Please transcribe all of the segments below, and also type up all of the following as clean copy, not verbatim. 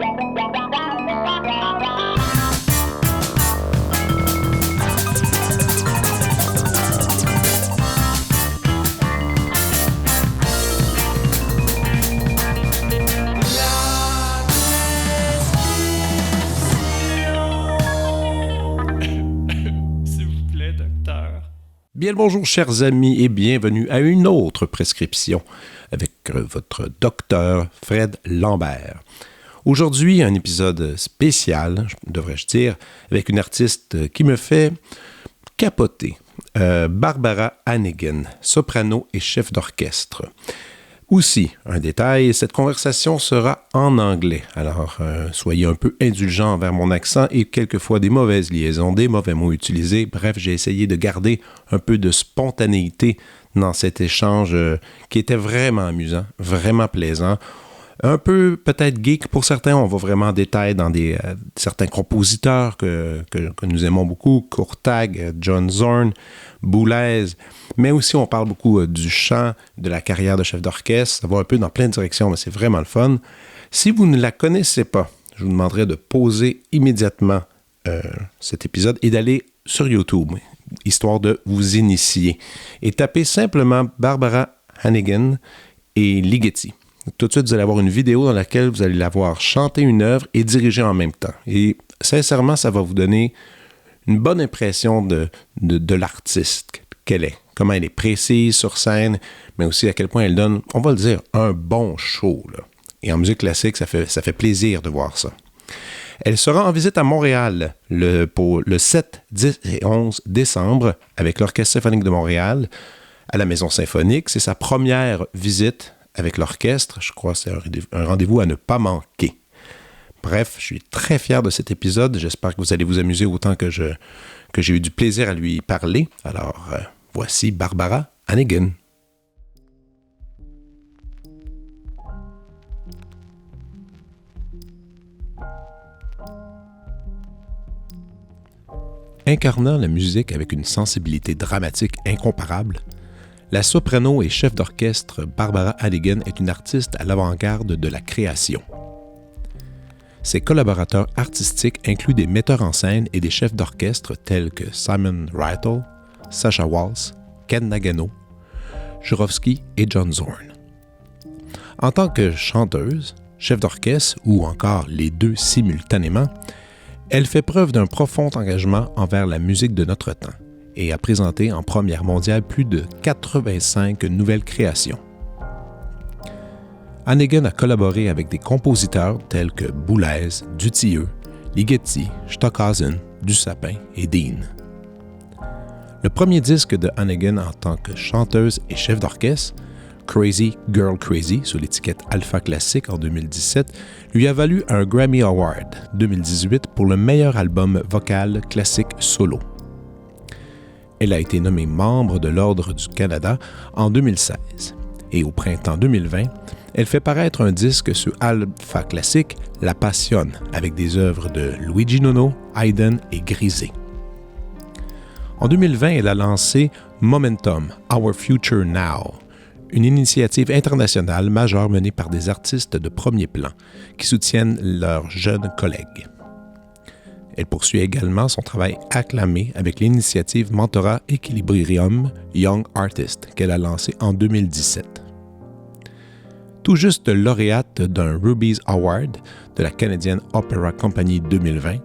Bien le bonjour, chers amis, et bienvenue à une autre prescription avec votre docteur Fred Lambert. Aujourd'hui, un épisode spécial, devrais-je dire, avec une artiste qui me fait capoter. Barbara Hannigan, soprano et chef d'orchestre. Aussi, un détail, cette conversation sera en anglais, alors soyez un peu indulgents envers mon accent et quelquefois des mauvaises liaisons, des mauvais mots utilisés. Bref, j'ai essayé de garder un peu de spontanéité dans cet échange qui était vraiment amusant, vraiment plaisant. Un peu peut-être geek pour certains, on va vraiment en détail dans certains compositeurs que nous aimons beaucoup, Courtag, John Zorn, Boulez, mais aussi on parle beaucoup du chant, de la carrière de chef d'orchestre, ça va un peu dans plein de directions, mais c'est vraiment le fun. Si vous ne la connaissez pas, je vous demanderai de pauser immédiatement cet épisode et d'aller sur YouTube, histoire de vous initier, et tapez simplement Barbara Hannigan et Ligeti. Tout de suite, vous allez avoir une vidéo dans laquelle vous allez la voir chanter une œuvre et diriger en même temps. Et sincèrement, ça va vous donner une bonne impression de l'artiste qu'elle est. Comment elle est précise sur scène, mais aussi à quel point elle donne, on va le dire, un bon show, là. Et en musique classique, ça fait plaisir de voir ça. Elle sera en visite à Montréal pour le 7, 10 et 11 décembre avec l'Orchestre Symphonique de Montréal à la Maison Symphonique. C'est sa première visite avec l'orchestre. Je crois que c'est un rendez-vous à ne pas manquer. Bref, je suis très fier de cet épisode. J'espère que vous allez vous amuser autant que j'ai eu du plaisir à lui parler. Alors, voici Barbara Hannigan. Incarnant la musique avec une sensibilité dramatique incomparable, la soprano et chef d'orchestre Barbara Hannigan est une artiste à l'avant-garde de la création. Ses collaborateurs artistiques incluent des metteurs en scène et des chefs d'orchestre tels que Simon Rattle, Sasha Waltz, Nagano, Jurowski et John Zorn. En tant que chanteuse, chef d'orchestre ou encore les deux simultanément, elle fait preuve d'un profond engagement envers la musique de notre temps et a présenté en première mondiale plus de 85 nouvelles créations. Hannigan a collaboré avec des compositeurs tels que Boulez, Dutilleux, Ligeti, Stockhausen, Dussapin et Dean. Le premier disque de Hannigan en tant que chanteuse et chef d'orchestre, Crazy Girl Crazy, sous l'étiquette Alpha Classique en 2017, lui a valu un Grammy Award 2018 pour le meilleur album vocal classique solo. Elle a été nommée membre de l'Ordre du Canada en 2016. Et au printemps 2020, elle fait paraître un disque sur Alpha Classique, La Passionne, avec des œuvres de Luigi Nono, Haydn et Grisé. En 2020, elle a lancé Momentum, Our Future Now, une initiative internationale majeure menée par des artistes de premier plan qui soutiennent leurs jeunes collègues. Elle poursuit également son travail acclamé avec l'initiative Mentorat Equilibrium Young Artist qu'elle a lancée en 2017. Tout juste lauréate d'un Ruby's Award de la Canadian Opera Company 2020,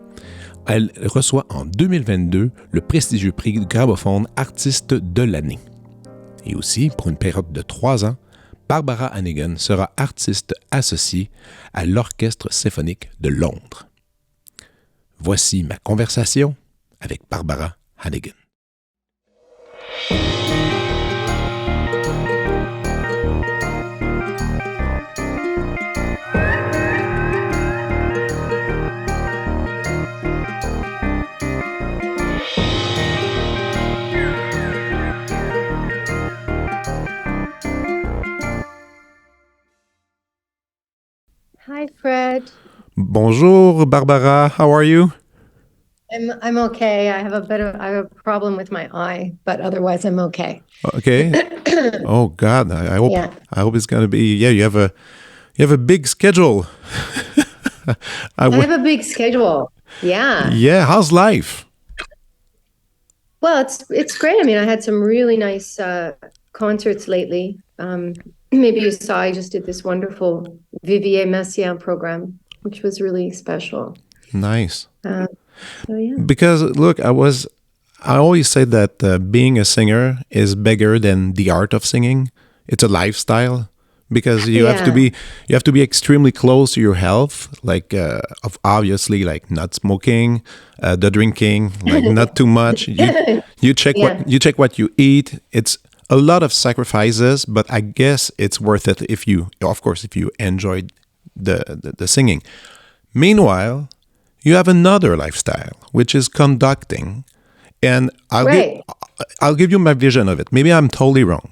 elle reçoit en 2022 le prestigieux prix Gramophone Artiste de l'année. Et aussi, pour une période de 3 ans, Barbara Hannigan sera artiste associée à l'Orchestre Symphonique de Londres. Voici ma conversation avec Barbara Hannigan. Hi, Fred. Bonjour, Barbara. How are you? I'm okay. I have a problem with my eye, but otherwise I'm okay. Okay. Oh God, I hope it's gonna be. Yeah, you have a big schedule. I I w- have a big schedule. Yeah. yeah, how's life? Well, it's great. I mean, I had some really nice concerts lately. Maybe you saw I just did this wonderful Vivier Messiaen program, which was really special. Nice. Uh, so yeah. Because look, I always say that being a singer is bigger than the art of singing. It's a lifestyle because Yeah. you have to be extremely close to your health, like of obviously like not smoking, the drinking, like not too much. Yeah. You check what you eat. It's a lot of sacrifices, but I guess it's worth it if you, of course, if you enjoyed the singing. Meanwhile, you have another lifestyle, which is conducting. And Right. I'll give you my vision of it. Maybe I'm totally wrong.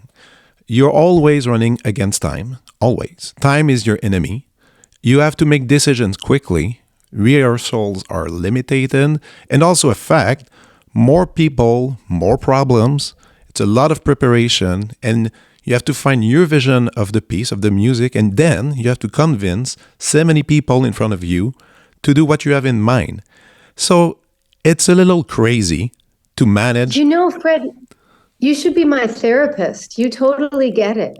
You're always running against time. Always. Time is your enemy. You have to make decisions quickly. Rehearsals are limited. And also a fact, more people, more problems. It's a lot of preparation. And you have to find your vision of the piece, of the music. And then you have to convince so many people in front of you to do what you have in mind. So it's a little crazy to manage. You know, Fred, you should be my therapist. You totally get it.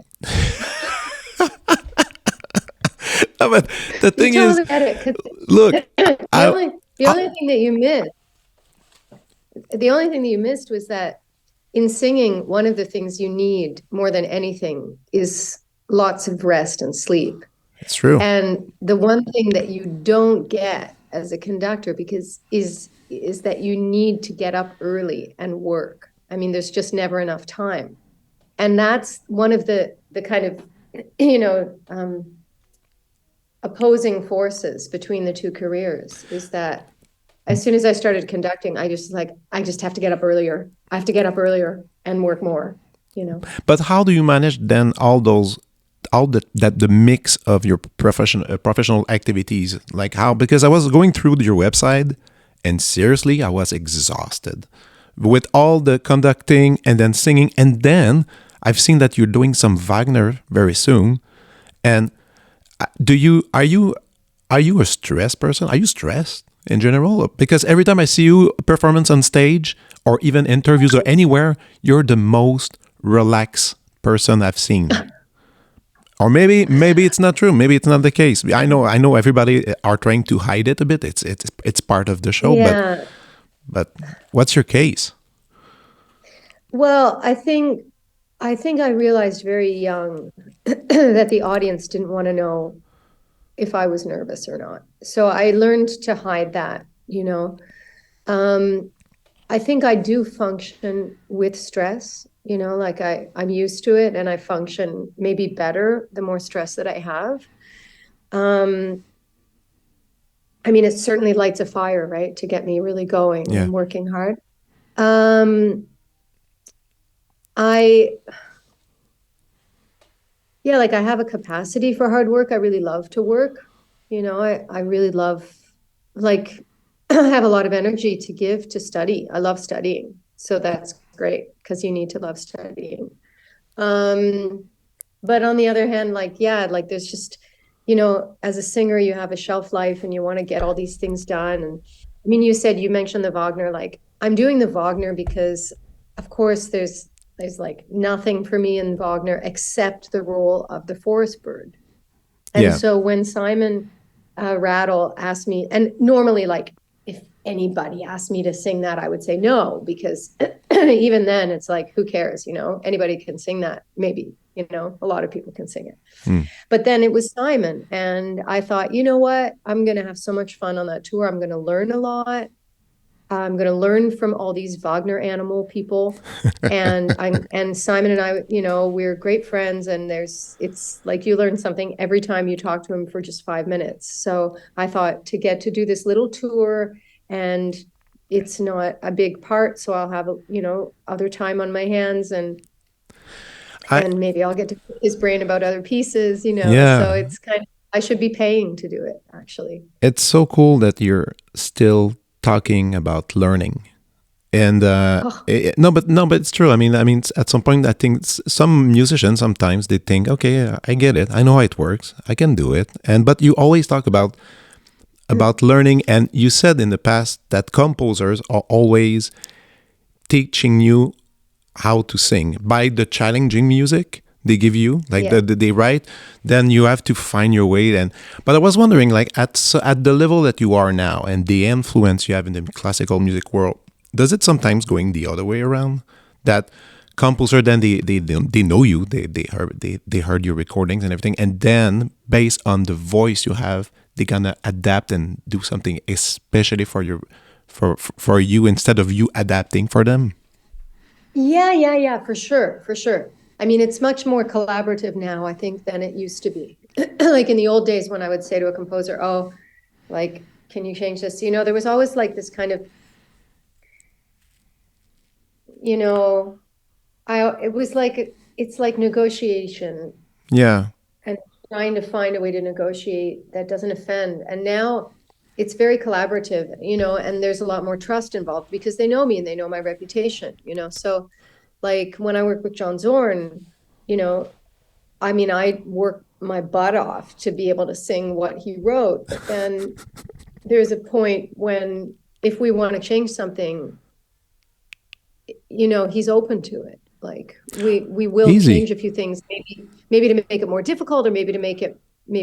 But the You thing is, totally get it. 'Cause look, the I, only the only thing that you missed, the only thing that you missed was that in singing, one of the things you need more than anything is lots of rest and sleep. it's true. And the one thing that you don't get as a conductor because is that you need to get up early and work. I mean, there's just never enough time. And that's one of the kind of, you know, opposing forces between the two careers is that as soon as I started conducting, I just have to get up earlier. I have to get up earlier and work more, you know. But how do you manage then all the mix of your professional activities? Like how? Because I was going through your website, and seriously, I was exhausted with all the conducting and then singing, and then I've seen that you're doing some Wagner very soon. And are you a stressed person? Are you stressed in general? Because every time I see you performance on stage or even interviews or anywhere, you're the most relaxed person I've seen. Or maybe it's not true. Maybe it's not the case. I know everybody are trying to hide it a bit. It's part of the show, Yeah. but what's your case? Well, I think I realized very young that the audience didn't want to know if I was nervous or not. So I learned to hide that, you know. I think I do function with stress, you know, like I'm used to it and I function maybe better the more stress that I have. I mean, it certainly lights a fire, right, to get me really going Yeah. and working hard. Um, I Yeah, like I have a capacity for hard work. I really love to work. You know, I really love, like, I have a lot of energy to give to study. I love studying. So that's great because you need to love studying. Um, but on the other hand, like, yeah, like there's just, you know, as a singer, you have a shelf life and you want to get all these things done. And I mean, you mentioned the Wagner, like I'm doing the Wagner because of course there's like nothing for me in Wagner except the role of the forest bird. And Yeah. so when Simon Rattle asked me, and normally, like, if anybody asked me to sing that, I would say no, because even then it's like, who cares? You know, anybody can sing that. Maybe, you know, a lot of people can sing it. But then it was Simon. And I thought, you know what? I'm going to have so much fun on that tour. I'm going to learn a lot. I'm going to learn from all these Wagner animal people. And Simon and I, you know, we're great friends, and it's like you learn something every time you talk to him for just 5 minutes. So I thought to get to do this little tour, and it's not a big part, so I'll have, you know, other time on my hands, and maybe I'll get to pick his brain about other pieces, you know. Yeah. So it's kind of, I should be paying to do it, actually. It's so cool that you're still talking about learning. And no, but it's true. I mean, at some point, I think some musicians sometimes they think, okay, I get it. I know how it works. I can do it. But you always talk about about learning, and you said in the past that composers are always teaching you how to sing by the challenging music they give you, like they write, then you have to find your way. But I was wondering, like at the level that you are now and the influence you have in the classical music world, does it sometimes going the other way around? That composer, then they know you, they heard your recordings and everything, and then based on the voice you have, they're gonna adapt and do something especially for you instead of you adapting for them. Yeah, for sure. I mean, it's much more collaborative now, I think, than it used to be. Like in the old days when I would say to a composer, oh, like, can you change this? You know, there was always like this kind of, you know, it's like negotiation. Yeah. And trying to find a way to negotiate that doesn't offend. And now it's very collaborative, you know, and there's a lot more trust involved because they know me and they know my reputation, you know. So like when I work with John Zorn, you know, I mean, I work my butt off to be able to sing what he wrote. But then there's a point when if we want to change something, you know, he's open to it. Like we will change a few things, maybe to make it more difficult, or maybe to make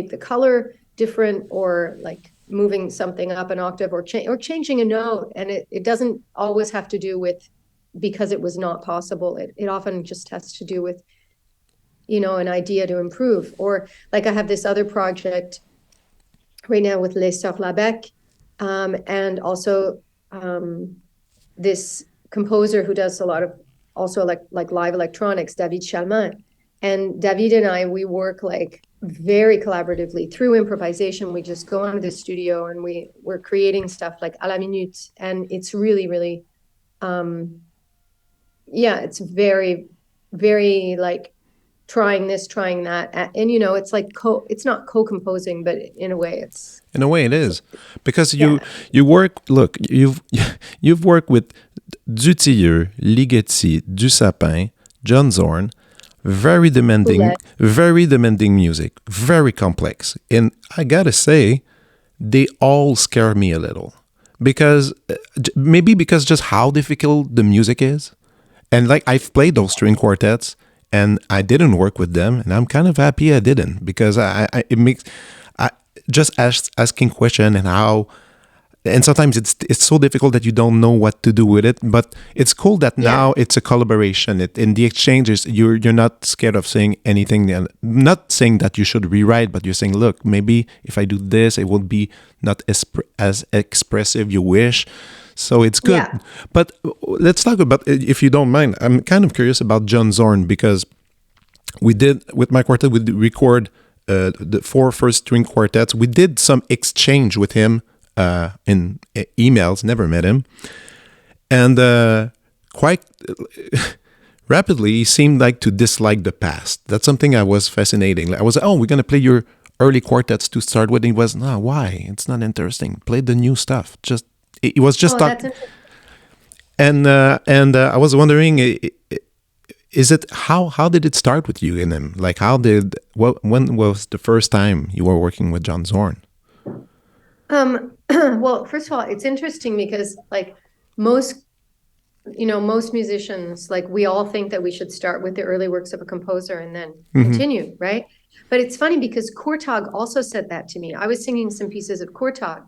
the color different, or like moving something up an octave, or changing a note. And it doesn't always have to do with because it was not possible. It often just has to do with, you know, an idea to improve. Or like I have this other project right now with Les Sœurs Labec, and also this composer who does a lot of also like live electronics, David Chalmin. And David and I, we work like very collaboratively through improvisation. We just go into the studio and we're creating stuff like à la minute. And it's really, really, it's very, very like trying this, trying that. And, you know, it's like it's not co-composing, but in a way it's... In a way it is. Because you work, look, you've worked with Dutilleux, Ligeti, Dussapin, John Zorn, very demanding music, very complex. And I gotta say, they all scare me a little. Because, maybe because just how difficult the music is. And like, I've played those string quartets, and I didn't work with them, and I'm kind of happy I didn't, because it makes just asking question and sometimes it's so difficult that you don't know what to do with it. But it's cool that now it's a collaboration. In the exchanges, you're not scared of saying anything. Not saying that you should rewrite, but you're saying, look, maybe if I do this, it will be not as expressive you wish. So it's good. Yeah. But let's talk about, if you don't mind, I'm kind of curious about John Zorn, because we did, with my quartet, we did record the 4 first string quartets. We did some exchange with him in emails, never met him. And quite rapidly, he seemed like to dislike the past. That's something I was fascinating. Like, I was like, oh, we're going to play your early quartets to start with. And he was, no, why? It's not interesting. Play the new stuff. It was just talking. And I was wondering, is it how did it start with you and him? Like, when was the first time you were working with John Zorn? Well, first of all, it's interesting because like most musicians, like we all think that we should start with the early works of a composer and then continue, right? But it's funny because Courtag also said that to me. I was singing some pieces of Courtag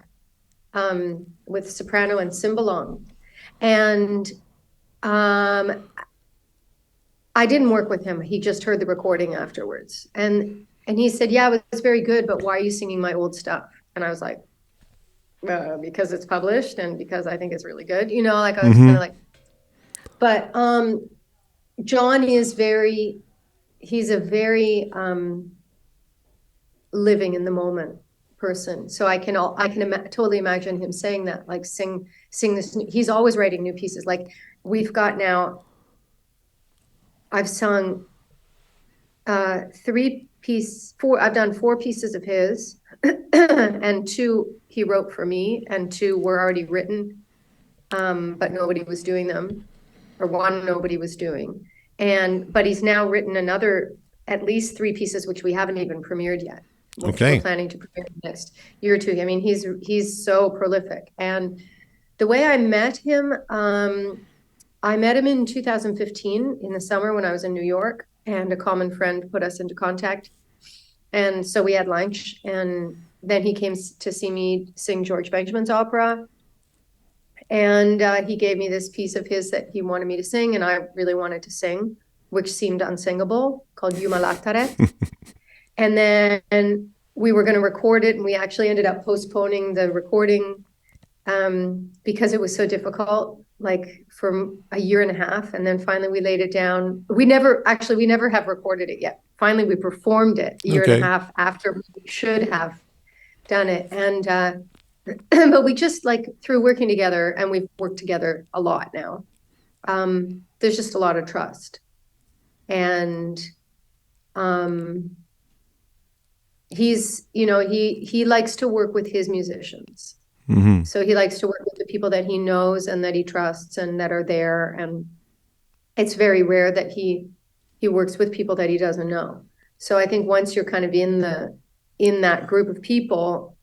with soprano and cymbalom, and I didn't work with him. He just heard the recording afterwards, and he said, "Yeah, it was very good, but why are you singing my old stuff?" And I was like, because it's published and because I think it's really good, you know, like I was kind of like, but John is he's a very living in the moment person. So I can totally imagine him saying that, like sing this. He's always writing new pieces. Like we've got now, I've sung I've done 4 pieces of his and 2 he wrote for me, and 2 were already written, but nobody was doing them, or 1 nobody was doing. But he's now written another, at least 3 pieces, which we haven't even premiered yet. which Okay. we're planning to premiere next year or two. I mean, he's so prolific. And the way I met him in 2015 in the summer when I was in New York, and a common friend put us into contact. And so we had lunch, and then he came to see me sing George Benjamin's opera. And he gave me this piece of his that he wanted me to sing, and I really wanted to sing, which seemed unsingable, called Jumalatare. And then we were going to record it, and we actually ended up postponing the recording because it was so difficult, like for a year and a half. And then finally we laid it down. We never have recorded it yet. Finally, we performed it a year and a half after we should have done it. And but we just, like, through working together, and we've worked together a lot now, there's just a lot of trust. And he's, he likes to work with his musicians. Mm-hmm. So he likes to work with the people that he knows and that he trusts and that are there. And it's very rare that he works with people that he doesn't know. So I think once you're kind of in that group of people,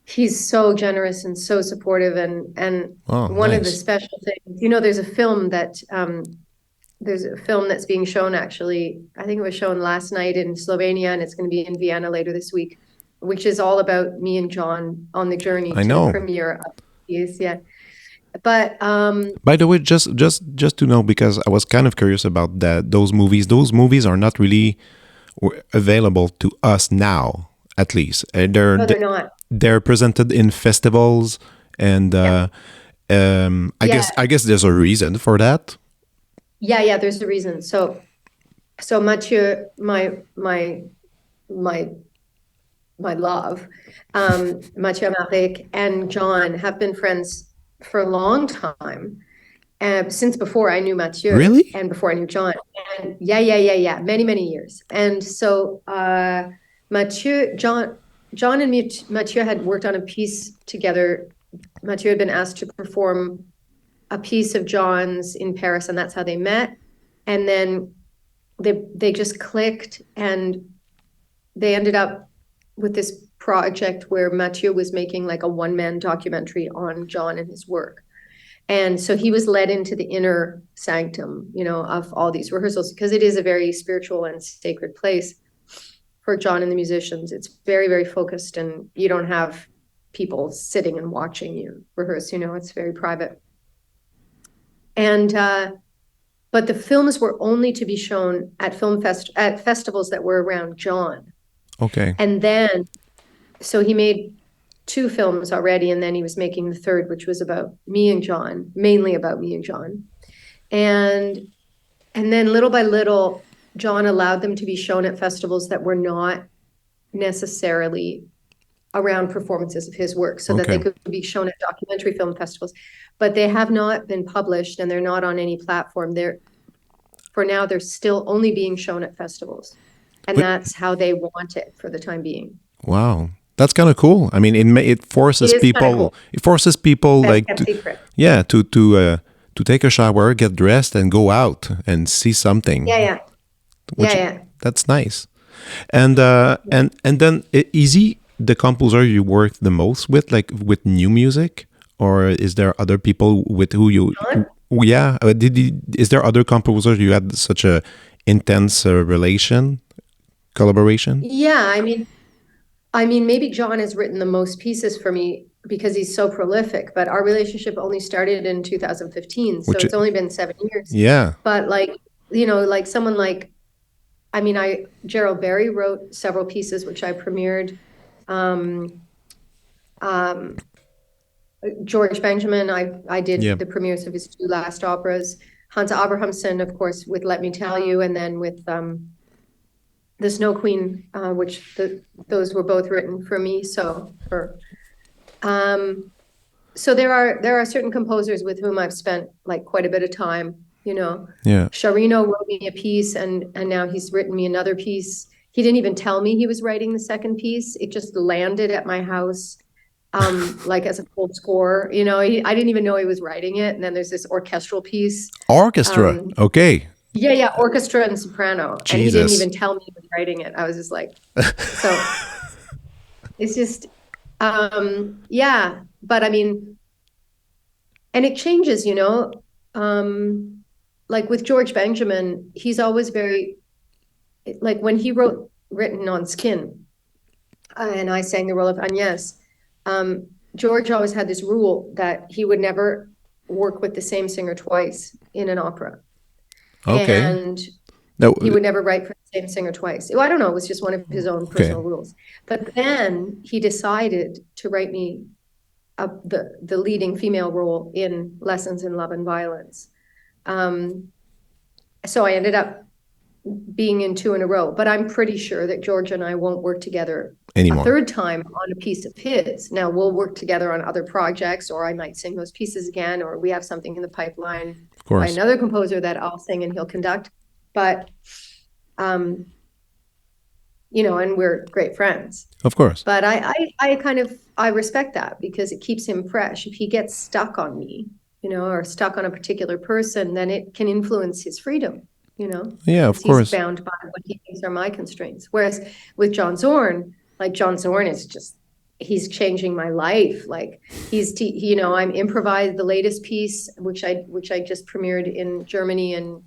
he's so generous and so supportive. And one of the special things, there's a film that's being shown, actually. I think it was shown last night in Slovenia, and it's going to be in Vienna later this week, which is all about me and John on the journey to the premiere of these. Yeah. But by the way, just to know, because I was kind of curious about those movies. Those movies are not really available to us now, at least. They're not. They're presented in festivals, and I guess there's a reason for that. Yeah, there's a reason. So Mathieu, my love, Mathieu Avec and John have been friends for a long time, since before I knew Mathieu. Really? And before I knew John. And yeah, many years. And so John and Mathieu had worked on a piece together. Mathieu had been asked to perform a piece of John's in Paris, and that's how they met. And then they just clicked, and they ended up with this project where Mathieu was making like a one-man documentary on John and his work. And so he was led into the inner sanctum, of all these rehearsals, because it is a very spiritual and sacred place for John and the musicians. It's very, very focused, and you don't have people sitting and watching you rehearse, it's very private. And but the films were only to be shown at at festivals that were around John. Okay. And then, so he made 2 films already, and then he was making the 3rd, which was about me and John, mainly about me and John. And then little by little, John allowed them to be shown at festivals that were not necessarily around performances of his work, so that they could be shown at documentary film festivals. But they have not been published, and they're not on any platform. For now, they're still only being shown at festivals. And that's how they want it for the time being. Wow. That's kind of cool. I mean, it forces people. Cool. It forces people to take a shower, get dressed, and go out and see something. Yeah. That's nice. And then is he the composer you work the most with, like with new music, or is there other people with who you? John? Yeah. Is there other composers you had such a intense collaboration? Yeah, I mean, maybe John has written the most pieces for me because he's so prolific, but our relationship only started in 2015, so it's only been 7 years. Yeah. But like someone like, Gerald Barry wrote several pieces which I premiered. George Benjamin, I did the premieres of his 2 last operas. Hans Abrahamsson, of course, with Let Me Tell You, and then with The Snow Queen, which those were both written for me. So there are certain composers with whom I've spent like quite a bit of time. Yeah. Sharino wrote me a piece, and now he's written me another piece. He didn't even tell me he was writing the second piece. It just landed at my house, like as a full score. I didn't even know he was writing it. And then there's this orchestral piece. Orchestra, okay. Yeah, orchestra and soprano. Jesus. And he didn't even tell me he was writing it. I was just like, so it's just, yeah. But I mean, and it changes, you know, like with George Benjamin, he's always very, like when he written on Skin, and I sang the role of Agnès, George always had this rule that he would never work with the same singer twice in an opera. Okay. And he would never write for the same singer twice. Well, I don't know, it was just one of his own personal rules. But then he decided to write me the leading female role in Lessons in Love and Violence. So I ended up being in 2 in a row, but I'm pretty sure that George and I won't work together anymore. A third time on a piece of his. Now we'll work together on other projects, or I might sing those pieces again, or we have something in the pipeline by another composer that I'll sing and he'll conduct. But, you know, and we're great friends. Of course. But I respect that because it keeps him fresh. If he gets stuck on me, you know, or stuck on a particular person, then it can influence his freedom. You know, yeah, of course, he's bound by what he thinks are my constraints. Whereas with John Zorn, like John Zorn is just, he's changing my life. Like you know, I'm improvised the latest piece, which I just premiered in Germany in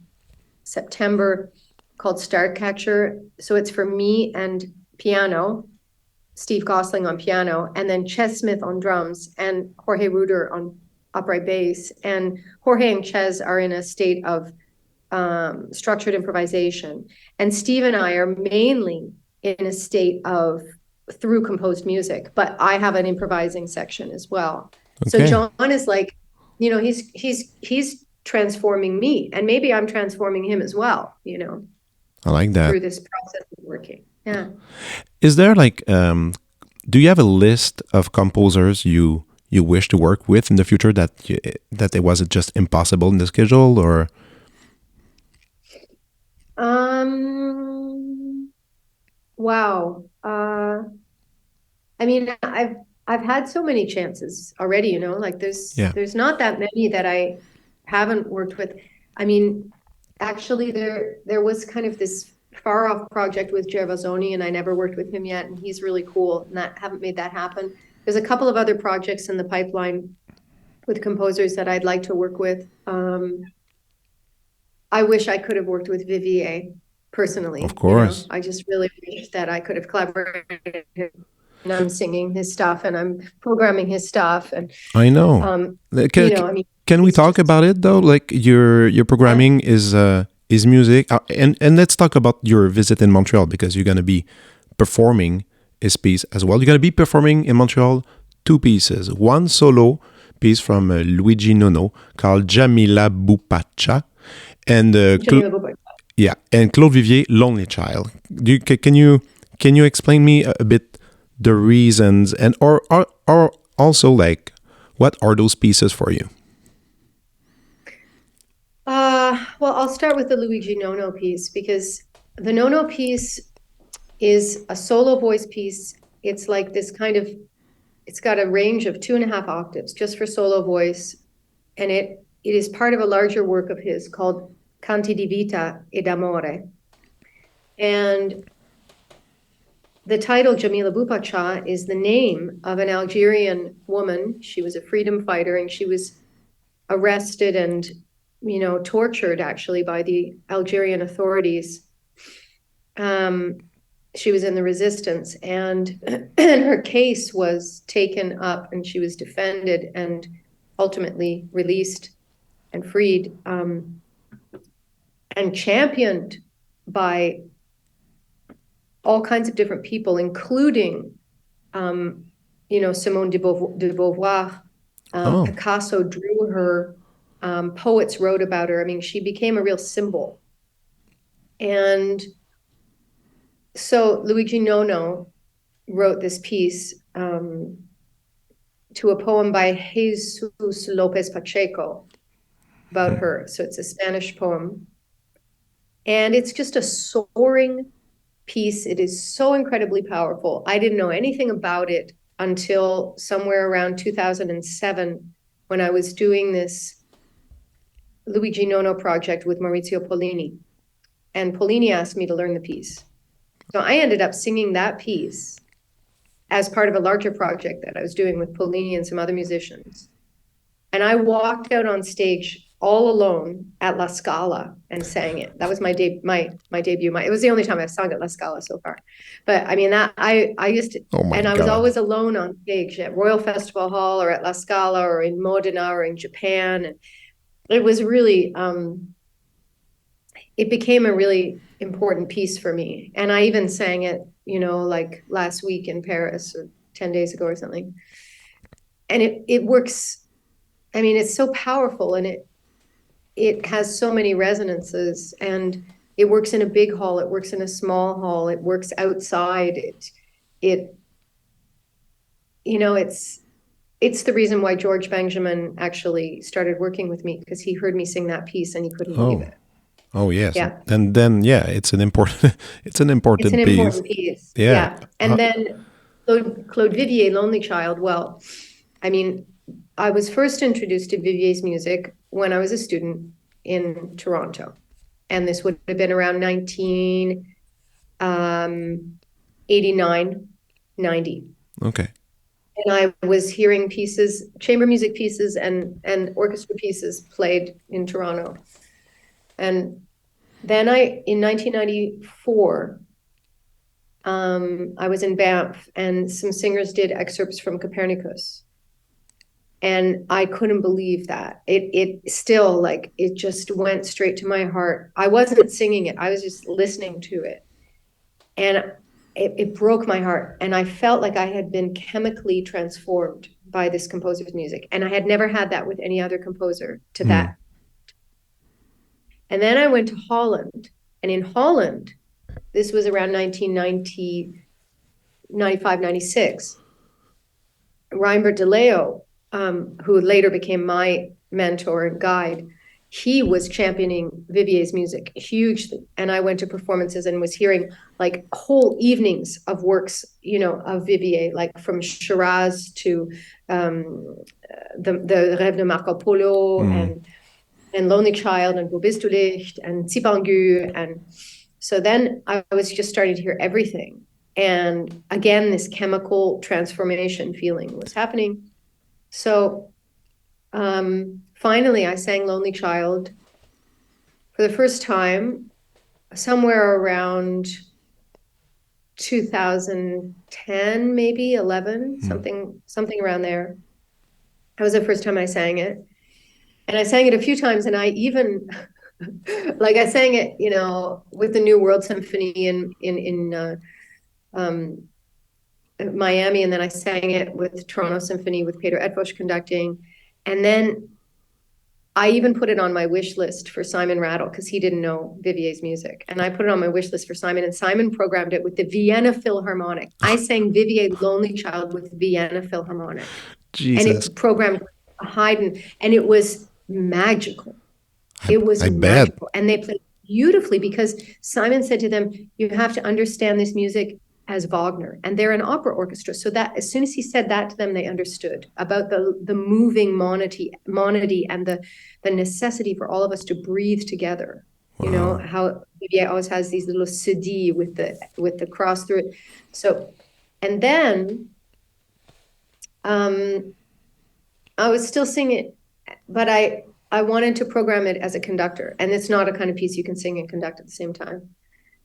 September, called Starcatcher. So it's for me and piano, Steve Gosling on piano, and then Ches Smith on drums, and Jorge Ruder on upright bass. And Jorge and Ches are in a state of structured improvisation, and Steve and I are mainly in a state of through composed music, but I have an improvising section as well. Okay. So John is like, you know, he's transforming me, and maybe I'm transforming him as well, you know. I like that. Through this process of working. Yeah. Is there like do you have a list of composers you wish to work with in the future that it wasn't just impossible in the schedule, or wow. I mean, I've had so many chances already, you know, like there's not that many that I haven't worked with. I mean, actually there was kind of this far off project with Gervasoni, and I never worked with him yet, and he's really cool, and haven't made that happen. There's a couple of other projects in the pipeline with composers that I'd like to work with. I wish I could have worked with Vivier personally. Of course. You know? I just really wish that I could have collaborated. And I'm singing his stuff, and I'm programming his stuff. And I know. Can we talk about it though? Like your programming is music, and let's talk about your visit in Montreal, because you're going to be performing his piece as well. You're going to be performing in Montreal 2 pieces. One solo piece from Luigi Nono called Jamila Bupacha. And and Claude Vivier, Lonely Child. Can you explain me a bit the reasons, and or also like what are those pieces for you? Well, I'll start with the Luigi Nono piece, because the Nono piece is a solo voice piece. It's like this kind of, it's got a range of 2.5 octaves just for solo voice, and it is part of a larger work of his called Canti di Vita e d'Amore. And the title, Jamila Bupacha, is the name of an Algerian woman. She was a freedom fighter, and she was arrested and, you know, tortured actually by the Algerian authorities. She was in the resistance, and her case was taken up, and she was defended and ultimately released and freed, and championed by all kinds of different people, including, you know, Simone de Beauvoir. Picasso drew her, poets wrote about her. I mean, she became a real symbol. And so Luigi Nono wrote this piece to a poem by Jesus Lopez Pacheco about her. So it's a Spanish poem. And it's just a soaring piece. It is so incredibly powerful. I didn't know anything about it until somewhere around 2007, when I was doing this Luigi Nono project with Maurizio Pollini. And Pollini asked me to learn the piece. So I ended up singing that piece as part of a larger project that I was doing with Pollini and some other musicians. And I walked out on stage all alone at La Scala and sang it. That was my debut. It was the only time I've sung at La Scala so far. But I mean, that I used to, and I was always alone on stage at Royal Festival Hall or at La Scala or in Modena or in Japan. And it was really, it became a really important piece for me. And I even sang it, like last week in Paris or 10 days ago or something. And it works. I mean, it's so powerful, and it has so many resonances, and it works in a big hall, it works in a small hall, it works outside. It's the reason why George Benjamin actually started working with me, because he heard me sing that piece and he couldn't believe it. Oh yes. Yeah. And then it's an important piece. Yeah. And then Claude Vivier, Lonely Child. Well, I mean, I was first introduced to Vivier's music when I was a student in Toronto. And this would have been around 1989, 90. Okay. And I was hearing pieces, chamber music pieces and orchestra pieces played in Toronto. And then in 1994, I was in Banff, and some singers did excerpts from Copernicus. And I couldn't believe that. It still, like, it just went straight to my heart. I wasn't singing it. I was just listening to it. And it broke my heart. And I felt like I had been chemically transformed by this composer's music. And I had never had that with any other composer to that. And then I went to Holland. And in Holland, this was around 1990, 95, 96, Reinbert de Leo, who later became my mentor and guide, he was championing Vivier's music hugely. And I went to performances and was hearing like whole evenings of works, of Vivier, like from Shiraz to the Rêve de Marco Polo and Lonely Child and Wo bist du Licht and Zipangu. And so then I was just starting to hear everything. And again, this chemical transformation feeling was happening. So finally, I sang Lonely Child for the first time somewhere around 2010, maybe 11, something around there. That was the first time I sang it. And I sang it a few times, and I even, I sang it, with the New World Symphony in Miami, and then I sang it with Toronto Symphony with Peter Edvosh conducting. And then I even put it on my wish list for Simon Rattle, because he didn't know Vivier's music. And I put it on my wish list for Simon, and Simon programmed it with the Vienna Philharmonic. I sang Vivier Lonely Child with Vienna Philharmonic. Jesus. And it programmed Haydn, and it was magical. It was magical. And they played beautifully, because Simon said to them, you have to understand this music as Wagner, and they're an opera orchestra. So that as soon as he said that to them, they understood about the moving monody and the necessity for all of us to breathe together. Wow. How Vivier always has these little cedilles with the cross through it. So, and then I was still singing, but I wanted to program it as a conductor, and it's not a kind of piece you can sing and conduct at the same time.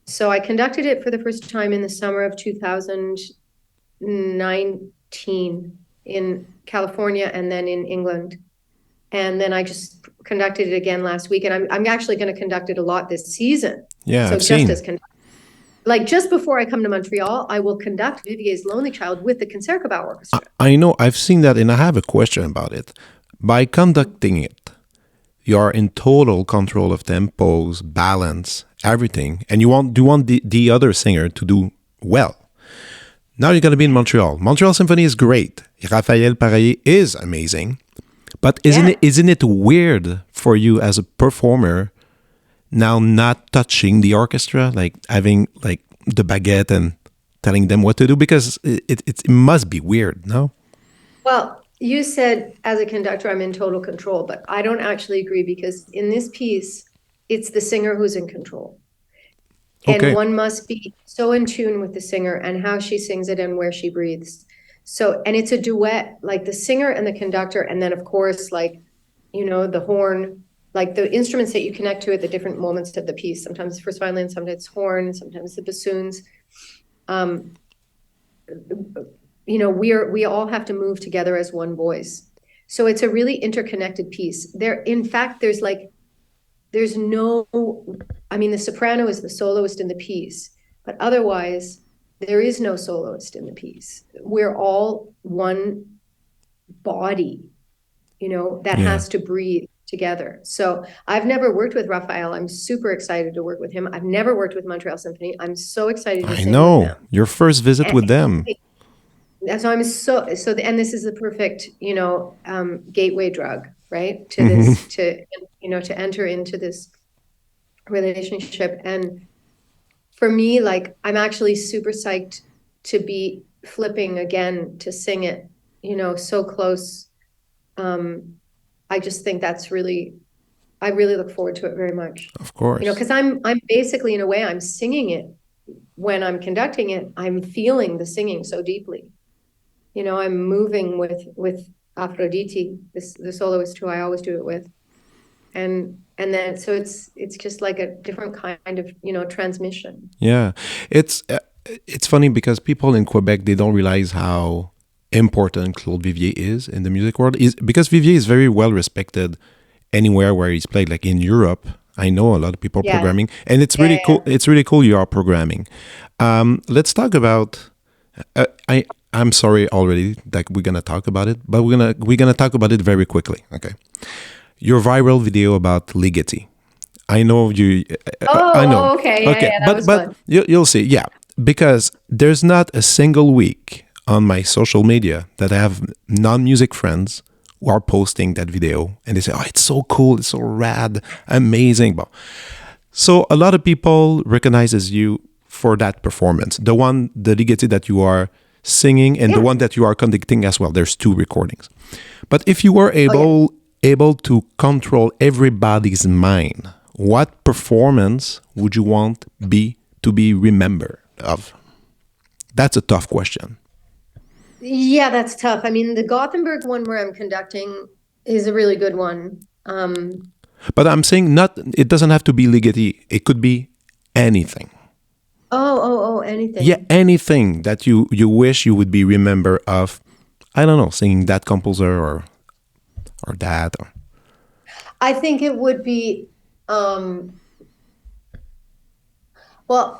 So I conducted it for the first time in the summer of 2019 in California and then in England. And then I just conducted it again last week. And I'm actually going to conduct it a lot this season. Yeah, so I've seen. Just before I come to Montreal, I will conduct Vivier's Lonely Child with the Concertgebouw Orchestra. I know, I've seen that, and I have a question about it. By conducting it, you are in total control of tempos, balance, everything, and you want the other singer to do well. Now you're going to be in Montreal. Montreal Symphony is great. Raphaël Pareillet is amazing. But isn't it weird for you as a performer now not touching the orchestra, like having like the baguette and telling them what to do? Because it must be weird, no? Well, you said as a conductor, I'm in total control, but I don't actually agree, because in this piece, it's the singer who's in control. Okay. And one must be so in tune with the singer and how she sings it and where she breathes. So, and it's a duet, like the singer and the conductor. And then of course, like, you know, the horn, like the instruments that you connect to at the different moments of the piece. Sometimes first violin, sometimes horn, sometimes the bassoons. You know, we all have to move together as one voice. So it's a really interconnected piece. In fact, there's no, I mean, the soprano is the soloist in the piece, but otherwise there is no soloist in the piece. We're all one body, you know, that has to breathe together. So I've never worked with Raphael. I'm super excited to work with him. I've never worked with Montreal Symphony. I'm so excited to sing with them. Your first visit with them. So I'm and this is the perfect, you know, gateway drug, right? To this, to enter into this relationship. And for me, like, I'm actually super psyched to be flipping again to sing it, you know, so close. I just think I really look forward to it very much. Of course. You know, because I'm basically, in a way, I'm singing it when I'm conducting it. I'm feeling the singing so deeply. You know, I'm moving with Aphrodite, the soloist who I always do it with. And then, so it's just like a different kind of, you know, transmission. Yeah. It's funny because people in Quebec, they don't realize how important Claude Vivier is in the music world. Because Vivier is very well respected anywhere where he's played, like in Europe. I know a lot of people programming, and it's really cool. It's really cool you are programming. Let's talk about, I'm sorry already that we're gonna talk about it, but we're gonna talk about it very quickly. Okay, your viral video about Ligeti. I know you. I know. Okay. Yeah, that was but fun. You'll see. Yeah, because there's not a single week on my social media that I have non-music friends who are posting that video, and they say, "Oh, it's so cool! It's so rad, amazing!" But so a lot of people recognizes you for that performance, the Ligeti that you are singing and the one that you are conducting as well. There's 2 recordings. But if you were able to control everybody's mind, what performance would you want to be remembered of? That's a tough question. Yeah, that's tough. I mean, the Gothenburg one where I'm conducting is a really good one. But I'm saying it doesn't have to be Ligeti. It could be anything. Anything. Yeah, anything that you wish you would be remembered of. I don't know, singing that composer or that. Or. I think it would be, well,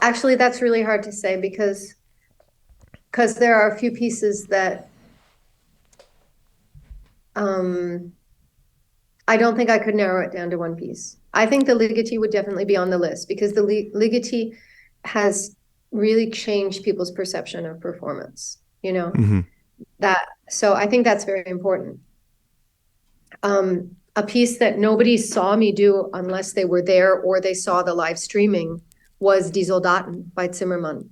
actually, that's really hard to say because there are a few pieces that I don't think I could narrow it down to one piece. I think the Ligeti would definitely be on the list because the Ligeti has really changed people's perception of performance, you know, so I think that's very important. A piece that nobody saw me do unless they were there or they saw the live streaming was Die Soldaten by Zimmermann.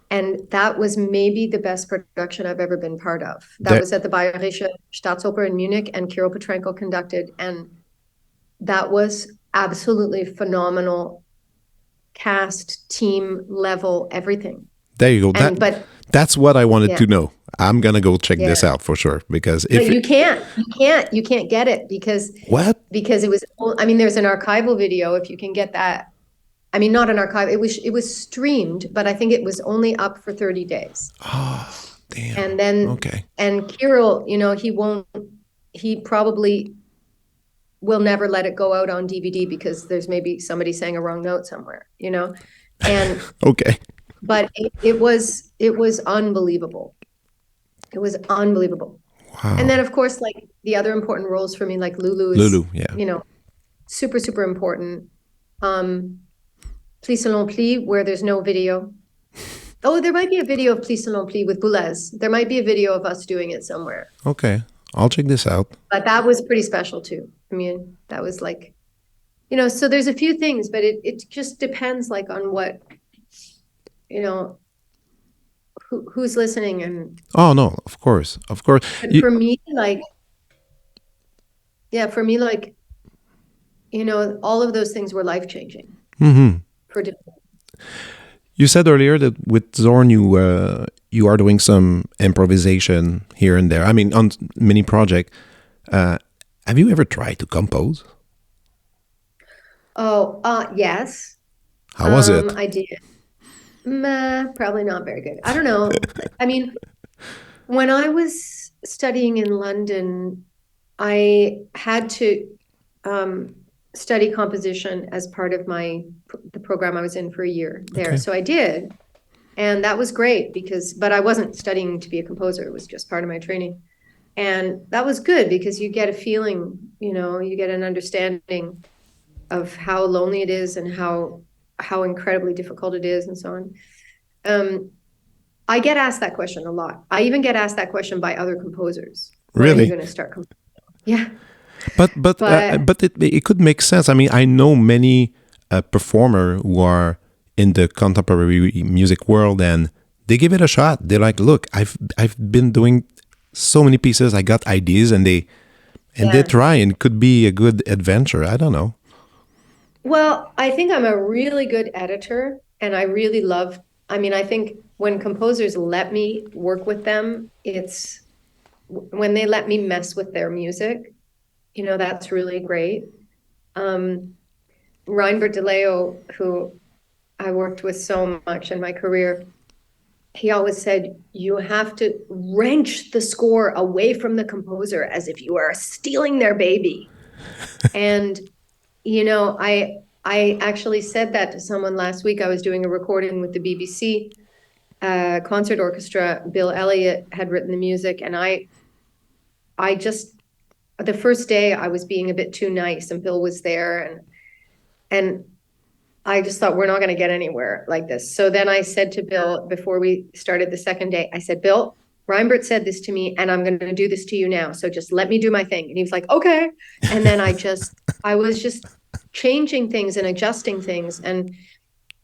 And that was maybe the best production I've ever been part of. That was at the Bayerische Staatsoper in Munich, and Kirill Petrenko conducted. And that was absolutely phenomenal. Cast, team, level, everything. There you go. That's what I wanted to know. I'm gonna go check this out for sure because you can't get it because it was. I mean, there's an archival video if you can get that. I mean, not an archive. It was streamed, but I think it was only up for 30 days. Oh, damn. And then and Kirill, you know, he probably will never let it go out on DVD because there's maybe somebody sang a wrong note somewhere, you know, and but it was unbelievable. It was unbelievable. Wow. And then of course, like the other important roles for me, like Lulu, you know, super, super important. Pli Selon Pli, where there's no video. Oh, there might be a video of Pli Selon Pli with Boulez. There might be a video of us doing it somewhere. Okay, I'll check this out. But that was pretty special too. I mean, that was like, you know, so there's a few things, but it just depends like on what, you know, who's listening. And oh no, of course. but for me, like, all of those things were life-changing. For different. You said earlier that with Zorn you are doing some improvisation here and there. I mean, on many projects. Have you ever tried to compose? Oh, yes. How was it? I did. Probably not very good. I don't know. I mean, when I was studying in London, I had to study composition as part of the program I was in for a year there. Okay. So I did. And that was great but I wasn't studying to be a composer. It was just part of my training. And that was good because you get a feeling, you get an understanding of how lonely it is and how incredibly difficult it is and so on. I get asked that question a lot. I even get asked that question by other composers. Really? When are you going to start composing? Yeah. But it could make sense. I mean, I know many performers who are in the contemporary music world and they give it a shot. They're like, look, I've been doing so many pieces. I got ideas and they try, and it could be a good adventure. I don't know. Well, I think I'm a really good editor and I really I think when composers let me work with them, it's when they let me mess with their music, that's really great. Reinbert de Leo, who I worked with so much in my career, he always said, you have to wrench the score away from the composer as if you are stealing their baby. And, I actually said that to someone last week. I was doing a recording with the BBC concert orchestra. Bill Elliott had written the music, and I just, the first day I was being a bit too nice, and Bill was there, and I just thought, we're not going to get anywhere like this. So then I said to Bill, before we started the second day, I said, Bill, Reinbert said this to me, and I'm going to do this to you now. So just let me do my thing. And he was like, okay. And then I was just changing things and adjusting things. And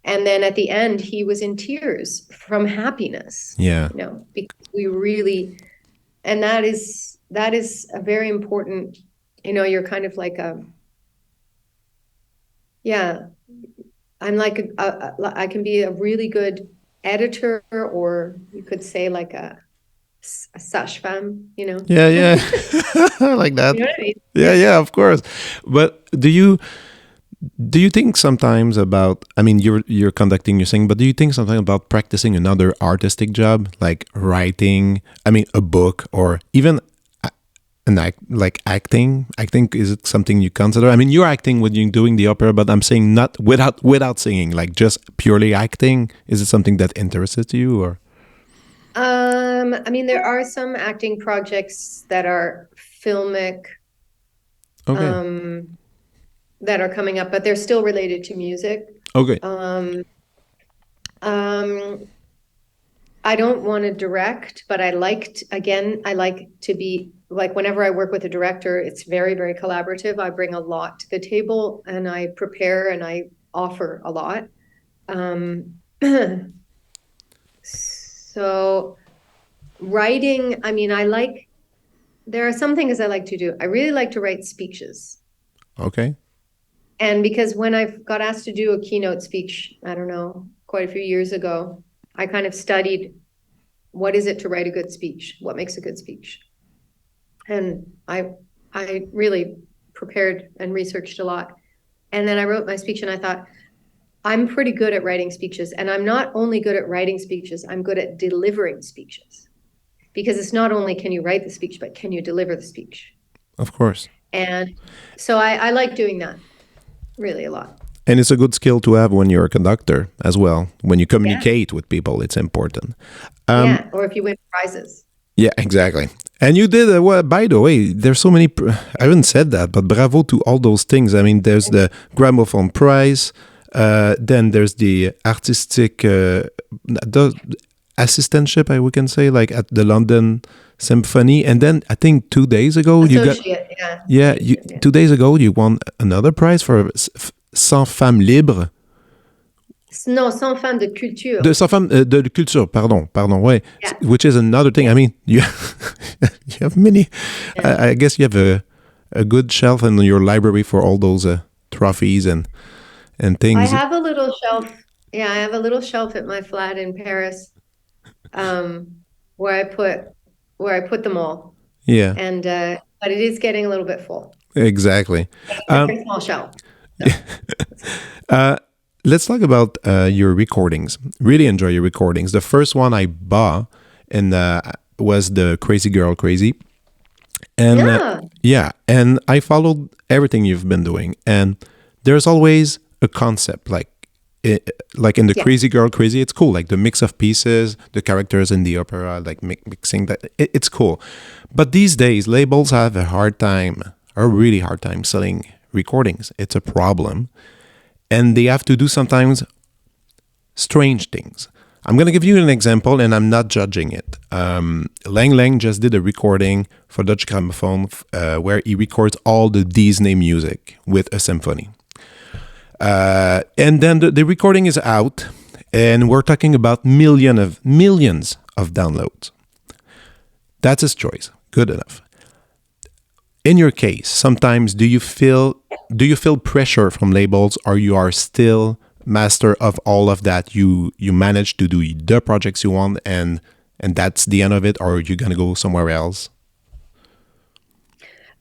then at the end, he was in tears from happiness. Yeah. Because we really, and that is a very important, you're kind of like I'm like I can be a really good editor, or you could say like a sage-femme, Yeah. I like that. You know what I mean? Yeah, of course. But do you think sometimes about, I mean, you're conducting your thing, but do you think sometimes about practicing another artistic job, like writing, a book, or even like acting? Is it something you consider? I mean, you're acting when you're doing the opera, but I'm saying not without singing, like just purely acting. Is it something that interests you, or? There are some acting projects that are filmic, okay, that are coming up, but they're still related to music. Okay. I don't want to direct, but I like to be, like, whenever I work with a director, it's very, very collaborative. I bring a lot to the table, and I prepare and I offer a lot. So writing, there are some things I like to do. I really like to write speeches. Okay. And because when I got asked to do a keynote speech, I don't know, quite a few years ago, I kind of studied, what is it to write a good speech? What makes a good speech? And I really prepared and researched a lot. And then I wrote my speech, and I thought, I'm pretty good at writing speeches. And I'm not only good at writing speeches, I'm good at delivering speeches. Because it's not only can you write the speech, but can you deliver the speech? Of course. And so I like doing that really a lot. And it's a good skill to have when you're a conductor as well. When you communicate with people, it's important. Or if you win prizes. Yeah, exactly. And you did, by the way, there's so many, I haven't said that, but bravo to all those things. I mean, there's the Gramophone Prize, then there's the artistic assistantship, we can say, like at the London Symphony. And then I think 2 days ago, Associate, 2 days ago, you won another prize for Sans Femmes Libres. Non, sans fin de culture. Sans fin de culture, pardon, ouais. Yeah. Which is another thing. I mean, you have many. Yeah. I guess you have a good shelf in your library for all those trophies and things. I have a little shelf. Yeah, I have a little shelf at my flat in Paris, where I put them all. Yeah. And but it is getting a little bit full. Exactly. It's a very small shelf. So. Let's talk about your recordings. Really enjoy your recordings. The first one I bought was the Crazy Girl Crazy. And and I followed everything you've been doing. And there's always a concept, like in the Crazy Girl Crazy, it's cool. Like the mix of pieces, the characters in the opera, like mixing that, it's cool. But these days, labels have a really hard time selling recordings. It's a problem. And they have to do sometimes strange things. I'm going to give you an example, and I'm not judging it. Lang Lang just did a recording for Dutch Gramophone where he records all the Disney music with a symphony. And then the recording is out, and we're talking about millions of downloads. That's his choice. Good enough. In your case, sometimes do you feel pressure from labels, or you are still master of all of that? You manage to do the projects you want, and that's the end of it, or are you gonna go somewhere else?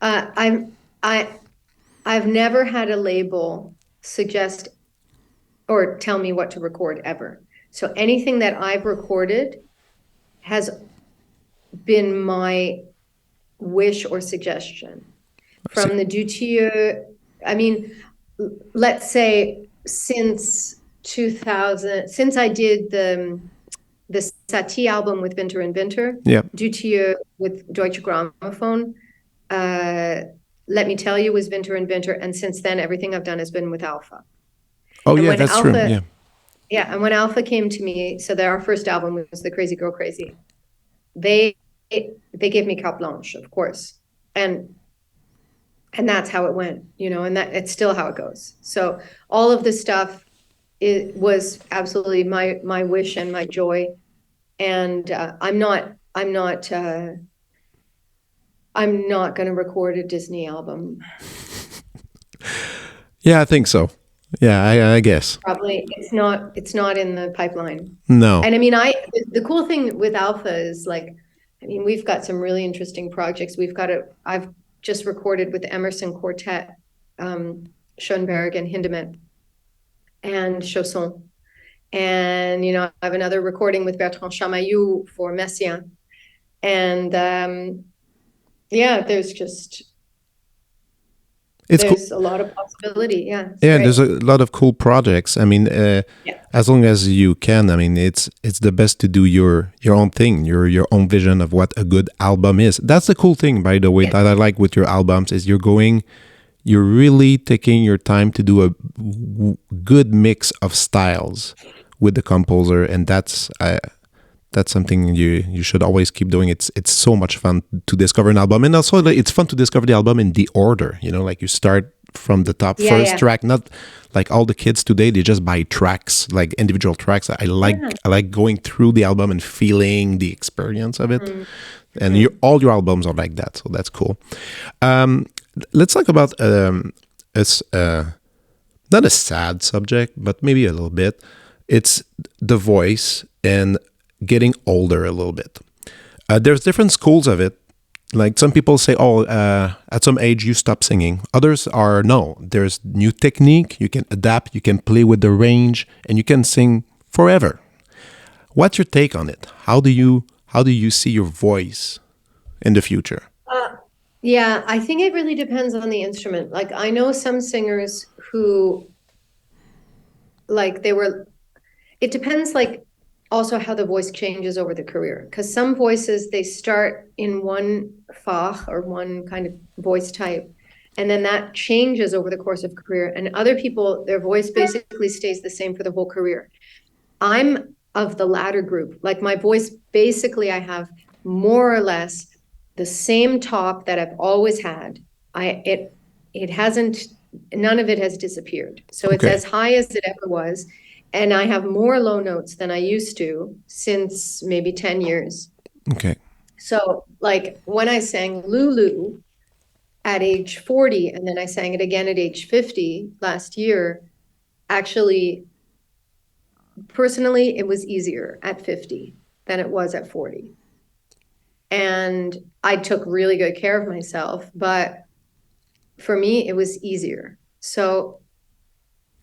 I've never had a label suggest or tell me what to record ever. So anything that I've recorded has been my wish or suggestion from the Dutilleux. I mean, let's say since 2000, since I did the Satie album with Winter and Winter, Dutilleux with Deutsche Grammophon, Let Me Tell You was Winter and Winter, and since then everything I've done has been with Alpha. Oh, and that's true. Yeah. Yeah, and when Alpha came to me, so our first album was The Crazy Girl Crazy. They gave me carte blanche, of course, and that's how it went, and that it's still how it goes. So all of this stuff, it was absolutely my wish and my joy, and I'm not going to record a Disney album. Yeah, I think so. Yeah, I guess. Probably it's not in the pipeline. No. And I mean, the cool thing with Alpha is, like, I mean, we've got some really interesting projects. I've just recorded with the Emerson Quartet, Schoenberg and Hindemith and Chausson. And, I have another recording with Bertrand Chamayou for Messiaen. And there's cool. A lot of possibility. Yeah. Yeah, there's a lot of cool projects. I mean, as long as you can. I mean, it's the best to do your own thing, your own vision of what a good album is. That's the cool thing, by the way, that I like with your albums is you're really taking your time to do a good mix of styles with the composer, and that's something you should always keep doing. It's so much fun to discover an album, and also it's fun to discover the album in the order. Like you start from the top first track, not like all the kids today. They just buy tracks, like individual tracks. I like going through the album and feeling the experience of it. And all your albums are like that, so that's cool. Let's talk about not a sad subject, but maybe a little bit. It's the voice and getting older a little bit. There's different schools of it. Like some people say, at some age you stop singing. Others are, no, there's new technique. You can adapt, you can play with the range, and you can sing forever. What's your take on it? How do you see your voice in the future? Yeah, I think it really depends on the instrument. Like, I know some singers who, like, it depends, like, also how the voice changes over the career. Because some voices, they start in one fach or one kind of voice type, and then that changes over the course of career. And other people, their voice basically stays the same for the whole career. I'm of the latter group. Like, my voice, basically, I have more or less the same top that I've always had. It hasn't, none of it has disappeared. So it's as high as it ever was. and I have more low notes than I used to since maybe 10 years. Okay. So like when I sang Lulu at age 40, and then I sang it again at age 50 last year, actually, personally, it was easier at 50 than it was at 40. And I took really good care of myself, but for me, it was easier. So,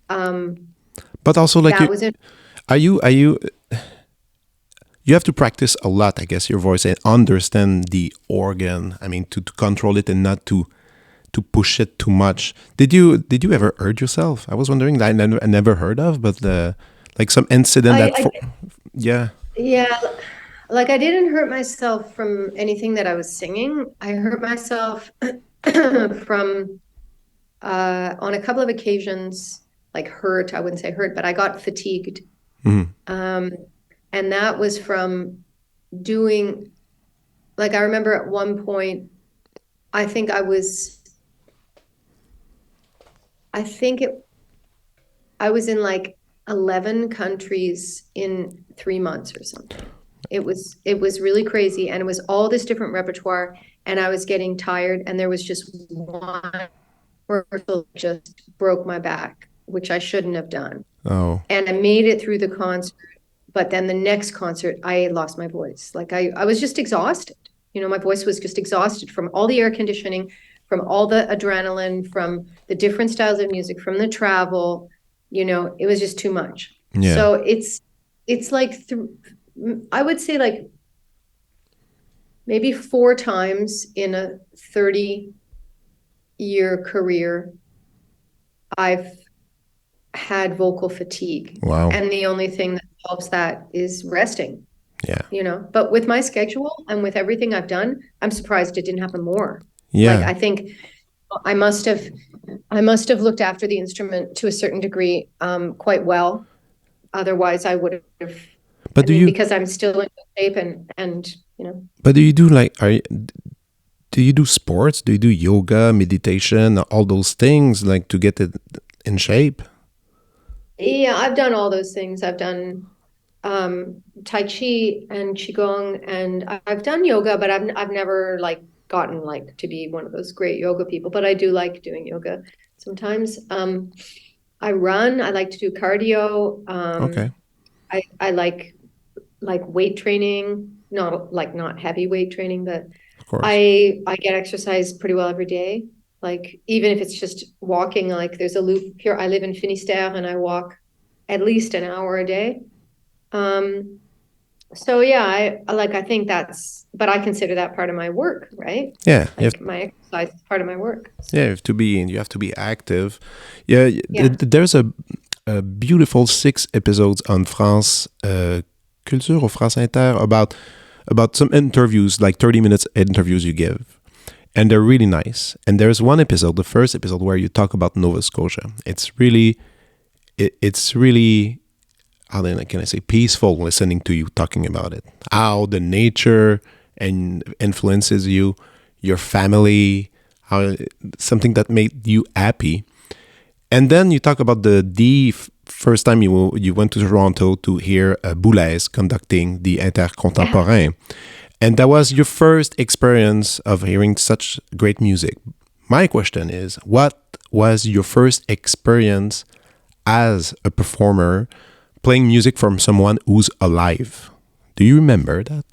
but also like, that was it. Are you have to practice a lot, I guess, your voice and understand the organ. I mean, to control it and not to push it too much. Did you ever hurt yourself? I was wondering that I never heard of, but like some incident yeah. Yeah, like I didn't hurt myself from anything that I was singing. I hurt myself from on a couple of occasions, like hurt, I wouldn't say hurt, but I got fatigued. Mm-hmm. And that was from doing, like I remember at one point, I was in like 11 countries in 3 months or something. It was really crazy, and it was all this different repertoire, and I was getting tired, and there was just one rehearsal that just broke my back, which I shouldn't have done. Oh. And I made it through the concert, but then the next concert I lost my voice. Like I was just exhausted. My voice was just exhausted from all the air conditioning, from all the adrenaline, from the different styles of music, from the travel. It was just too much. Yeah. So it's like I would say like maybe 4 times in a 30-year career I've had vocal fatigue. Wow. And the only thing that helps that is resting. Yeah. But with my schedule and with everything I've done, I'm surprised it didn't happen more. Yeah. Like I think I must have looked after the instrument to a certain degree quite well. Otherwise I would have. But because I'm still in shape and. But do you do do you do sports? Do you do yoga, meditation, all those things like to get it in shape? Yeah, I've done all those things. I've done Tai Chi and Qigong, and I've done yoga, but I've never like gotten like to be one of those great yoga people. But I do like doing yoga sometimes. I run. I like to do cardio. Okay. I like weight training, not heavy weight training, but Of course. I get exercise pretty well every day. Like even if it's just walking, like there's a loop here. I live in Finistère and I walk at least an hour a day. So yeah, I think but I consider that part of my work, right? Yeah. Like my exercise is part of my work. So. Yeah, you have to be active. Yeah. There's a beautiful 6 episodes on France Culture or France Inter about some interviews, like 30 minutes interviews you give. And they're really nice. And there's one episode, the first episode, where you talk about Nova Scotia. It's really, how can I say, peaceful listening to you talking about it. How the nature influences you, your family, how something that made you happy. And then you talk about the first time you went to Toronto to hear Boulez conducting the Intercontemporain. And that was your first experience of hearing such great music. My question is, what was your first experience as a performer playing music from someone who's alive? Do you remember that?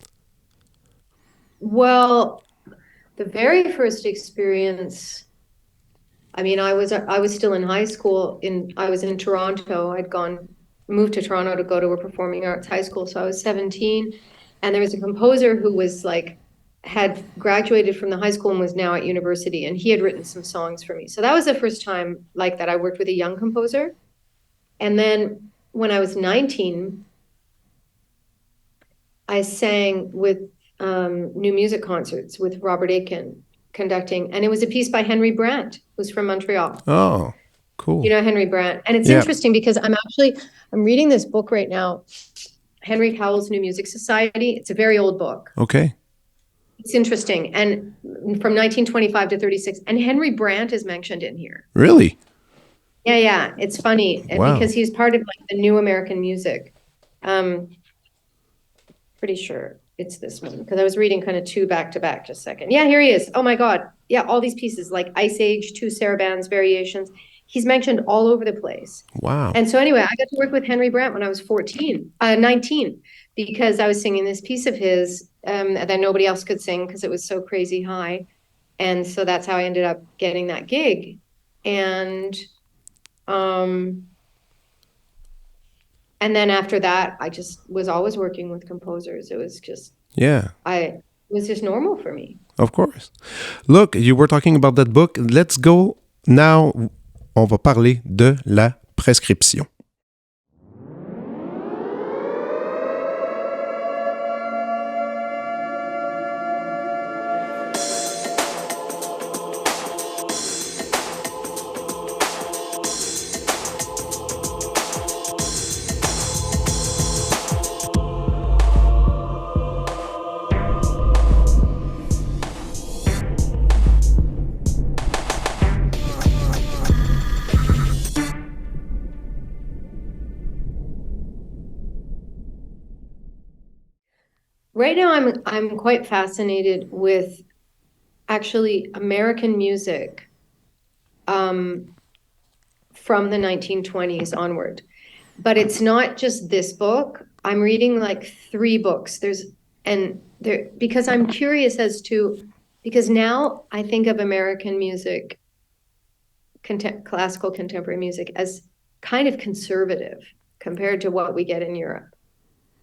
Well, the very first experience, I mean, I was still in high school. I was in Toronto. Moved to Toronto to go to a performing arts high school. So I was 17. And there was a composer who was had graduated from the high school and was now at university, and he had written some songs for me. So that was the first time like that I worked with a young composer. And then when I was 19, I sang with New Music Concerts with Robert Aitken conducting, and it was a piece by Henry Brandt, who's from Montreal. Oh, cool. Henry Brandt. And it's interesting because I'm reading this book right now, Henry Cowell's New Music Society. It's a very old book. Okay. It's interesting. And from 1925 to 36. And Henry Brandt is mentioned in here. Really? Yeah. It's funny Wow. because he's part of like the new American music. Pretty sure it's this one because I was reading kind of two back to back. Just a second. Yeah, here he is. Oh my God. Yeah, all these pieces like Ice Age, two sarabands, variations. He's mentioned all over the place. Wow. And so anyway, I got to work with Henry Brandt when I was 19, because I was singing this piece of his that nobody else could sing because it was so crazy high. And so that's how I ended up getting that gig. And then after that, I just was always working with composers. It was just, it was just normal for me. Of course. Look, you were talking about that book. Let's go now. On va parler de la prescription. Right now, I'm quite fascinated with actually American music from the 1920s onward. But it's not just this book. I'm reading like 3 books. Because I'm curious because now I think of American music, classical contemporary music, as kind of conservative compared to what we get in Europe.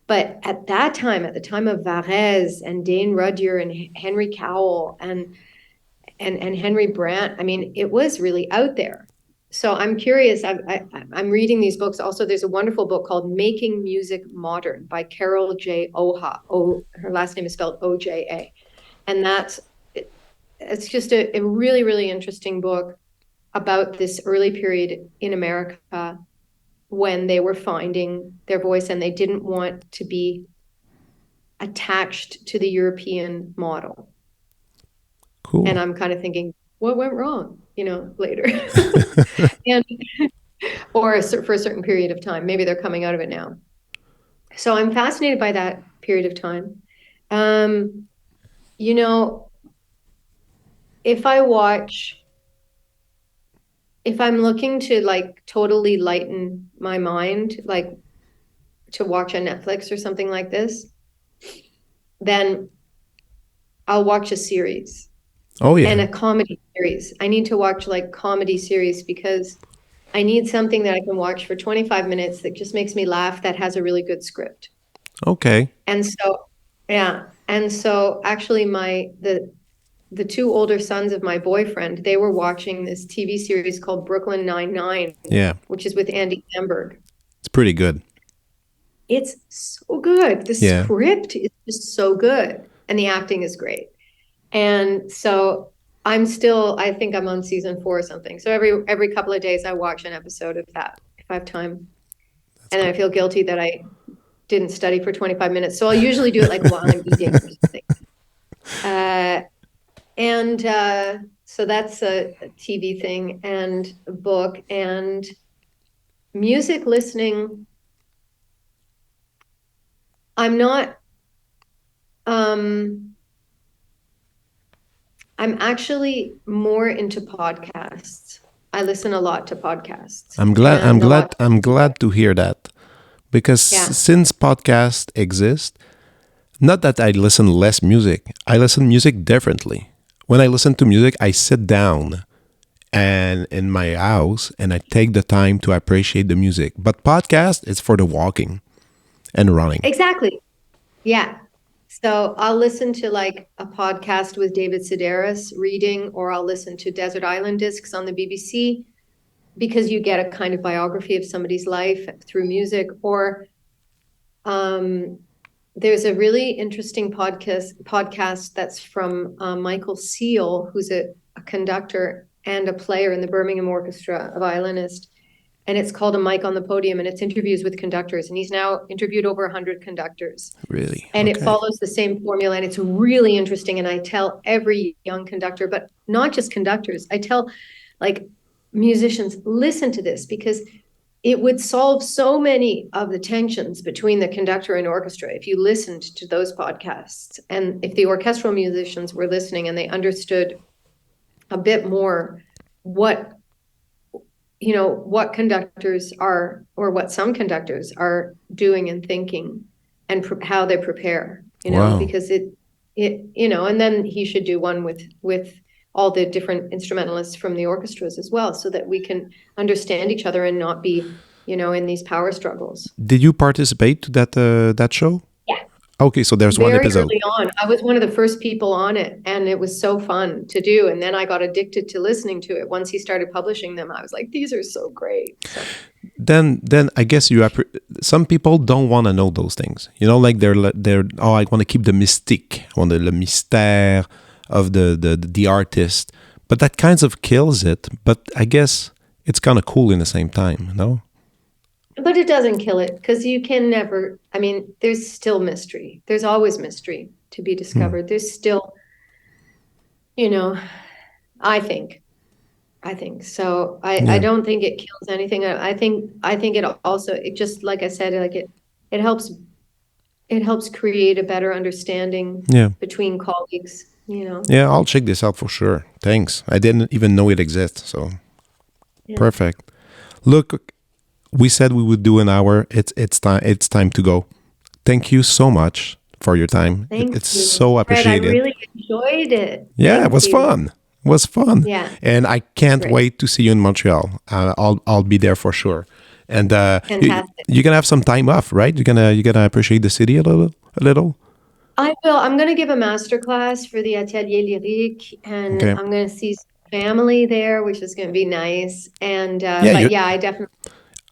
But at that time, at the time of Varese and Dane Rudhyar and Henry Cowell and Henry Brandt, I mean, it was really out there. So I'm curious. I'm reading these books. Also, there's a wonderful book called Making Music Modern by Carol J. Oha. Her last name is spelled O-J-A. And it's just a really, really interesting book about this early period in America when they were finding their voice and they didn't want to be attached to the European model. Cool. And I'm kind of thinking, what went wrong, later? Or for a certain period of time. Maybe they're coming out of it now. So I'm fascinated by that period of time. If I'm looking to like totally lighten my mind, like to watch a Netflix or something like this, then I'll watch a series. Oh, yeah. And a comedy series. I need to watch like comedy series because I need something that I can watch for 25 minutes that just makes me laugh, that has a really good script. Okay. And so, yeah. And so actually the 2 older sons of my boyfriend, they were watching this TV series called Brooklyn Nine-Nine, which is with Andy Samberg. It's pretty good. It's so good. The script is just so good. And the acting is great. And so I think I'm on season 4 or something. So every couple of days I watch an episode of that if I have time. And then I feel guilty that I didn't study for 25 minutes. So I'll usually do it like while I'm eating or something. So that's a TV thing and a book and music listening. I'm actually more into podcasts. I listen a lot to podcasts. I'm glad to hear that, because since podcasts exist, not that I listen less music, I listen music differently. When I listen to music, I sit down and in my house and I take the time to appreciate the music. But podcast is for the walking and running. Exactly. Yeah. So I'll listen to like a podcast with David Sedaris reading, or I'll listen to Desert Island Discs on the BBC, because you get a kind of biography of somebody's life through music. Or there's a really interesting podcast that's from Michael Seal, who's a conductor and a player in the Birmingham Orchestra, a violinist. And it's called A Mic on the Podium, and it's interviews with conductors. And he's now interviewed over 100 conductors. Really? And it follows the same formula, and it's really interesting. And I tell every young conductor, but not just conductors, I tell like musicians listen to this, because it would solve so many of the tensions between the conductor and orchestra if you listened to those podcasts. And if the orchestral musicians were listening and they understood a bit more what conductors are, or what some conductors are doing and thinking, and how they prepare, Wow. because it, and then he should do one with all the different instrumentalists from the orchestras as well, so that we can understand each other and not be, in these power struggles. Did you participate to that show? Yeah. Okay, so there's one episode. Very early on. I was one of the first people on it, and it was so fun to do. And then I got addicted to listening to it. Once he started publishing them, I was like, these are so great. So. Then I guess some people don't want to know those things. Like they're I want to keep the mystique, I want le mystère of the artist. But that kind of kills it. But I guess it's kind of cool in the same time, no? But it doesn't kill it, because you can never, there's still mystery. There's always mystery to be discovered. There's still, I think. So I don't think it kills anything. I think it also, it just, like I said, like it helps create a better understanding between colleagues, Yeah, I'll check this out for sure. Thanks. I didn't even know it exists. So perfect. Look, we said we would do an hour. It's time to go. Thank you so much for your time. It's so appreciated. Fred, I really enjoyed it. Yeah, it was fun. It was fun. Yeah. And I can't wait to see you in Montreal. I'll be there for sure. And you're gonna have some time off, right? You're gonna appreciate the city a little. I will. I'm gonna give a master class for the Atelier Lyrique, and I'm gonna see some family there, which is gonna be nice. And I definitely.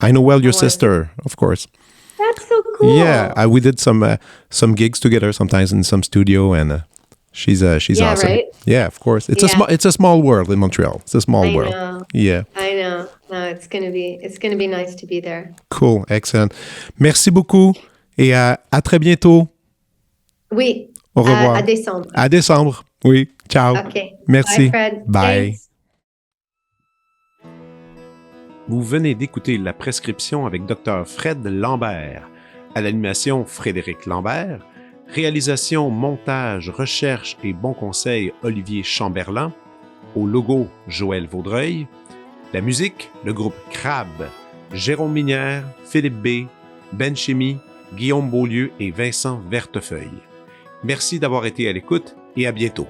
I know your sister, of course. That's so cool. Yeah, we did some gigs together sometimes in some studio, and she's awesome. Right? Yeah, of course. It's a small world in Montreal. It's a small world. Know. Yeah. I know. No, it's gonna be nice to be there. Cool, excellent. Merci beaucoup et à très bientôt. Oui. Au revoir. À décembre. À décembre. Oui. Ciao. Okay. Merci. Bye, Fred. Bye. Thanks. Vous venez d'écouter La Prescription avec Dr Fred Lambert. À l'animation, Frédéric Lambert. Réalisation, montage, recherche et bons conseils, Olivier Chamberlain. Au logo, Joël Vaudreuil. La musique, le groupe Crabe. Jérôme Minière, Philippe B., Ben Chimie, Guillaume Beaulieu et Vincent Vertefeuille. Merci d'avoir été à l'écoute et à bientôt.